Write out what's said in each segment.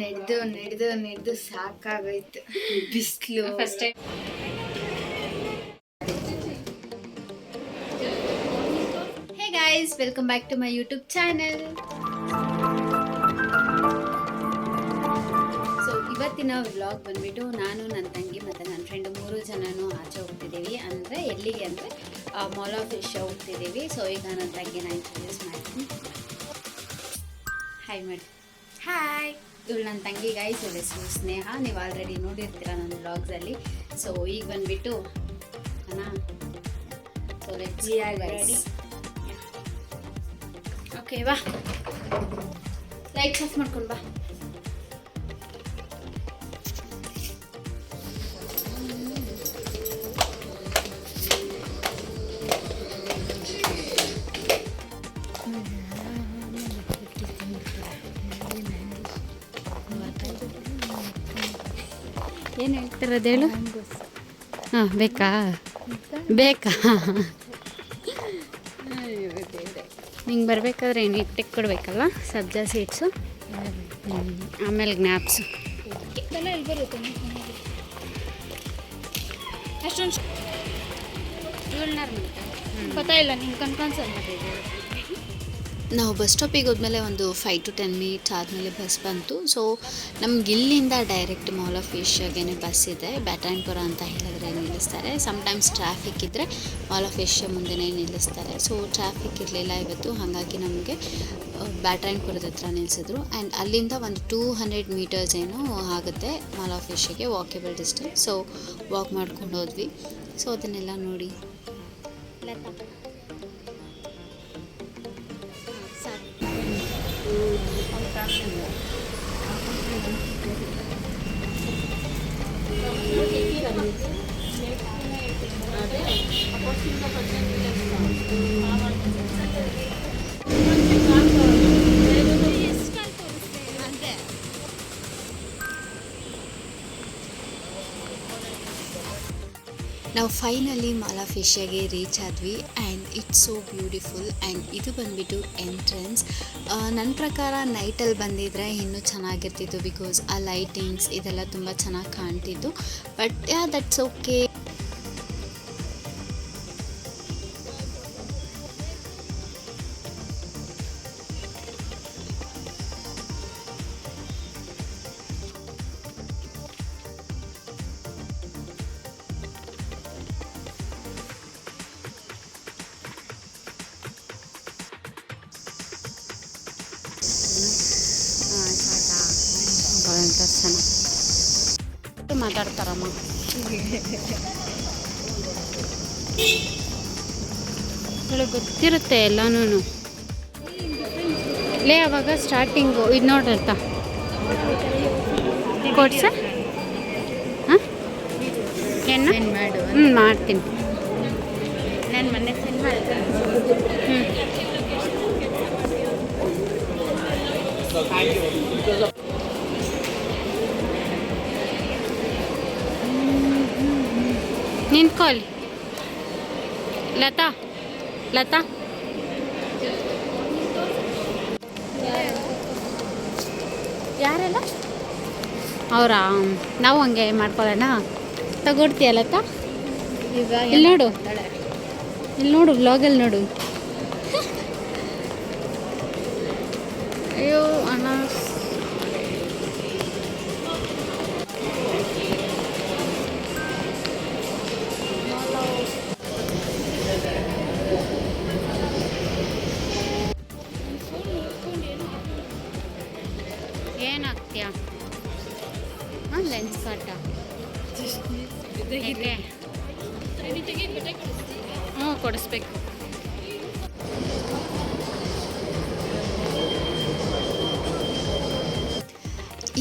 ನಡೆದು ನಡೆದು ನಡೆದು ಸಾಕಾಗೋಯ್ತು. ಬಿಸಿಲು first time hey guys, welcome back to my YouTube channel. So ಇವತ್ತಿನ ವ್ಲಾಗ್ ಬಂದ್ಬಿಟ್ಟು ನಾನು, ನನ್ನ ತಂಗಿ ಮತ್ತು ನನ್ನ ಫ್ರೆಂಡು 3 ಜನನೂ ಆಚೆ ಹೋಗ್ತಿದ್ದೀವಿ. ಅಂದರೆ ಎಲ್ಲಿಗೆ ಅಂದರೆ ಮಾಲ್ ಆಫ್ ಫಿಶ್ ಹೋಗ್ತಿದ್ದೀವಿ. ಸೊ ಈಗ ನನ್ನ ತಂಗಿನ ಇಂಟ್ರೊಡ್ಯೂಸ್ ಮಾಡ್ತೀನಿ. ಹಾಯ್ ಮಾಡಿ. ಹಾಯ್. ಇವಳು ನನ್ನ ತಂಗಿ ಗೈಸ್, ಇವಳ ಹೆಸರು ಸ್ನೇಹ. ನೀವು ಆಲ್ರೆಡಿ ನೋಡಿರ್ತೀರ ನನ್ನ ವ್ಲಾಗ್ಸಲ್ಲಿ. ಸೊ ಈಗ ಬಂದ್ಬಿಟ್ಟು ಸೊ ಲೆಟ್ಸ್ ರೆಡಿ. ಓಕೆ ಬಾ, ಲೈಟ್ಸ್ ಆಫ್ ಮಾಡ್ಕೊಂಡು ಬಾ. ಏನು ಹೇಳ್ತಿರೋದು ಹೇಳು? ಹಾಂ, ಬೇಕಾ ಬೇಕಾ ನಿಂಗೆ ಬರಬೇಕಾದ್ರೆ ಏನು ಇಟ್ಟಿಗೆ ಕೊಡಬೇಕಲ್ಲ, ಸಬ್ಜಾ ಸೀಡ್ಸು, ಆಮೇಲೆ ಜ್ಞಾಪ್ಸು. ಎಲ್ಲಿ ಬರುತ್ತೆ ಅಷ್ಟೊಂದು ಗೊತ್ತಾಯಿಲ್ಲ ನಿಂಗೆ ಕನ್ಫರ್ಮ್. ನಾವು ಬಸ್ ಸ್ಟಾಪಿಗೆ ಹೋದ್ಮೇಲೆ ಒಂದು 5 to 10 ಮಿನಿಟ್ಸ್ ಆದಮೇಲೆ ಬಸ್ ಬಂತು. ಸೊ ನಮ್ಗೆ ಇಲ್ಲಿಂದ ಡೈರೆಕ್ಟ್ ಮಾಲ್ ಆಫ್ ಫಿಶ್ಗೆ ಬಸ್ ಇದೆ. ಬ್ಯಾಟರಾಯನಪುರ ಅಂತ ಹೇಳಿದ್ರೆ ನಿಲ್ಲಿಸ್ತಾರೆ. ಸಮ್ಟೈಮ್ಸ್ ಟ್ರಾಫಿಕ್ ಇದ್ದರೆ ಮಾಲ್ ಆಫ್ ಫಿಶ್ ಮುಂದೆನೇ ನಿಲ್ಲಿಸ್ತಾರೆ. ಸೊ ಟ್ರಾಫಿಕ್ ಇರಲಿಲ್ಲ ಇವತ್ತು, ಹಾಗಾಗಿ ನಮಗೆ ಬ್ಯಾಟರಾಯನಪುರದ ಹತ್ರ ನಿಲ್ಲಿಸಿದ್ರು. ಆ್ಯಂಡ್ ಅಲ್ಲಿಂದ ಒಂದು 200 ಮೀಟರ್ಸ್ ಏನೋ ಆಗುತ್ತೆ ಮಾಲ್ ಆಫ್ ಫಿಶ್ಗೆ, ವಾಕೇಬಲ್ ಡಿಸ್ಟೆನ್ಸ್. ಸೊ ವಾಕ್ ಮಾಡ್ಕೊಂಡು ಹೋದ್ವಿ. ಸೊ ಅದನ್ನೆಲ್ಲ ನೋಡಿ ನಾವು ಫೈನಲಿ ಮಾಲ್ ಆಫ್ ಫಿಶ್ಗೆ ರೀಚ್ ಆದ್ವಿ. And it's so beautiful. And ಇದು ಬಂದುಬಿಟ್ಟು ಎಂಟ್ರೆನ್ಸ್. ನನ್ನ ಪ್ರಕಾರ ನೈಟಲ್ಲಿ ಬಂದಿದ್ರೆ ಇನ್ನೂ ಚೆನ್ನಾಗಿರ್ತಿತ್ತು, ಬಿಕಾಸ್ ಆ ಲೈಟಿಂಗ್ಸ್ ಇದೆಲ್ಲ ತುಂಬ ಚೆನ್ನಾಗಿ ಕಾಣ್ತಿತ್ತು. But that's okay. ಮಾತಾಡ್ತಾರಮ್ಮ. ಇವಳಿಗೆ ಗೊತ್ತಿರುತ್ತೆ ಎಲ್ಲನೂ. ಲೇ ಅವಾಗ ಸ್ಟಾರ್ಟಿಂಗು ಇದು ನೋಡ್ರತ್ತ ಕೊಡ್ಸ. ಹಾಂ ಏನು ಮಾಡು? ಮಾಡ್ತೀನಿ ನಾನು ಮೊನ್ನೆ ಸೆಂಡ್ ಮಾಡ್ತೀನಿ. ನಿಂತ್ಕೊಳ್ಳಿ ಲತಾ. ಲತಾ ಯಾರೆಲ್ಲ ಅವರಾ? ನಾವು ಹಂಗೆ ಮಾಡ್ಕೊಳ್ಳೋಣ. ತಗೊಡ್ತೀಯ ಲತಾ? ಇಲ್ಲಿ ನೋಡು, ಇಲ್ಲಿ ನೋಡು, ವ್ಲಾಗಲ್ಲಿ ನೋಡು. ಅಯ್ಯೋ ಅಣ್ಣ, ಏನಾಗ್ತೀಯ? ಹಾಂ, ಲೆನ್ಸ್ ಕಟ್ಟ ಹೇಗೆ? ಹ್ಞೂ, ಕೊಡಿಸ್ಬೇಕು.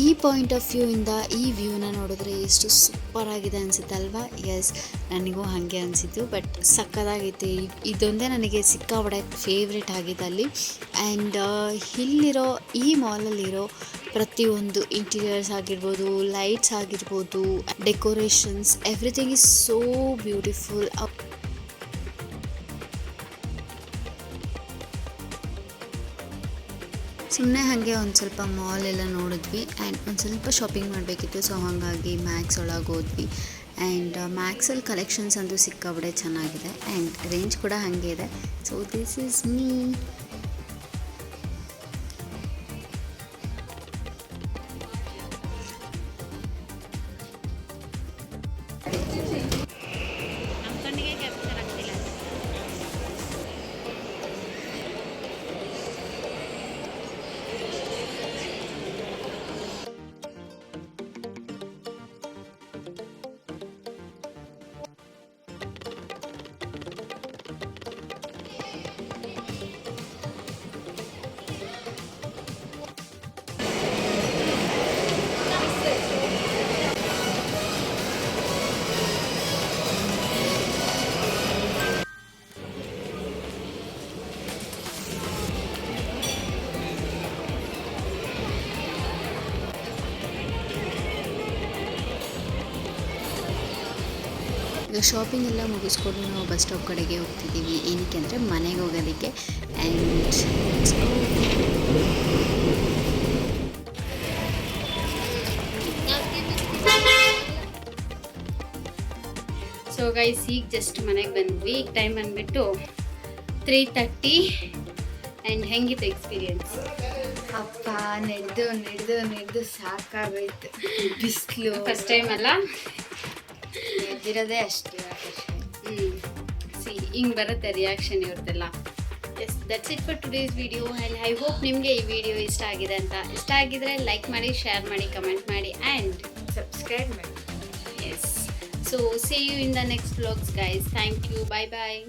ಈ ಪಾಯಿಂಟ್ ಆಫ್ ವ್ಯೂ ಇಂದ ಈ ವ್ಯೂನ ನೋಡಿದ್ರೆ ಎಷ್ಟು ಸೂಪರ್ ಆಗಿದೆ ಅನಿಸುತ್ತೆ ಅಲ್ವಾ? ಎಸ್, ನನಗೂ ಹಾಗೆ ಅನಿಸಿತು. ಬಟ್ ಸಕ್ಕದಾಗೈತೆ. ಇದೊಂದೇ ನನಗೆ ಸಿಕ್ಕಾಪಟ್ಟೆ ಫೇವ್ರೇಟ್ ಆಗಿದೆ ಅಲ್ಲಿ. ಆ್ಯಂಡ್ ಇಲ್ಲಿರೋ ಈ ಮಾಲಲ್ಲಿರೋ ಪ್ರತಿಯೊಂದು ಇಂಟೀರಿಯರ್ಸ್ ಆಗಿರ್ಬೋದು, ಲೈಟ್ಸ್ ಆಗಿರ್ಬೋದು, decorations, everything is so beautiful. ಸುಮ್ಮನೆ ಹಾಗೆ ಒಂದು ಸ್ವಲ್ಪ ಮಾಲ್ ಎಲ್ಲ ನೋಡಿದ್ವಿ ಆ್ಯಂಡ್ ಒಂದು ಸ್ವಲ್ಪ ಶಾಪಿಂಗ್ ಮಾಡಬೇಕಿತ್ತು. ಸೊ ಹಾಗಾಗಿ ಮ್ಯಾಕ್ಸ್ ಒಳಗೆ ಹೋದ್ವಿ ಆ್ಯಂಡ್ ಮ್ಯಾಕ್ಸಲ್ಲಿ ಕಲೆಕ್ಷನ್ಸ್ ಅಂತೂ ಸಿಕ್ಕಾಬಿಡೆ ಚೆನ್ನಾಗಿದೆ ಆ್ಯಂಡ್ ರೇಂಜ್ ಕೂಡ ಹಾಗೆ ಇದೆ. So this is me. ನಮ್ಮ ಕಣ್ಣಿಗೆ ಕ್ಯಾಪ್ಚರ್ ಆಗ್ತಿಲ್ಲ. ಈಗ ಶಾಪಿಂಗ್ ಎಲ್ಲ ಮುಗಿಸ್ಕೊಂಡು ನಾವು ಬಸ್ ಸ್ಟಾಪ್ ಕಡೆಗೆ ಹೋಗ್ತಿದ್ದೀವಿ. ಏನಕ್ಕೆ ಅಂದರೆ ಮನೆಗೆ ಹೋಗೋದಕ್ಕೆ. ಆ್ಯಂಡ್ ಸೊ ಗೈಸ್ ಈಗ ಜಸ್ಟ್ ಮನೆಗೆ ಬಂದ್ವಿ. ಈಗ ಟೈಮ್ ಬಂದುಬಿಟ್ಟು 3:30 ಆ್ಯಂಡ್ ಹೆಂಗಿತ್ತು ಎಕ್ಸ್ಪೀರಿಯನ್ಸ್? ಅಪ್ಪ ನಡೆದು ಸಾಕಾಗೋಯ್ತು. ಬಿಸಿಲು ಫಸ್ಟ್ ಟೈಮ್ ಅಲ್ಲ? ಎದ್ದಿರೋದೇ ಅಷ್ಟೇ. ಸಿ ಹಿಂಗೆ ಬರುತ್ತೆ ರಿಯಾಕ್ಷನ್ ಇವ್ರದ್ದೆಲ್ಲ. Yes, that's it for today's video and I hope ನಿಮಗೆ ಈ ವಿಡಿಯೋ ಇಷ್ಟ ಆಗಿದೆ ಅಂತ. ಇಷ್ಟ ಆಗಿದ್ರೆ ಲೈಕ್ ಮಾಡಿ, ಶೇರ್ ಮಾಡಿ, ಕಮೆಂಟ್ ಮಾಡಿ ಆ್ಯಂಡ್ ಸಬ್ಸ್ಕ್ರೈಬ್ ಮಾಡಿ. Yes. So see you in the next vlogs guys. Thank you. Bye bye.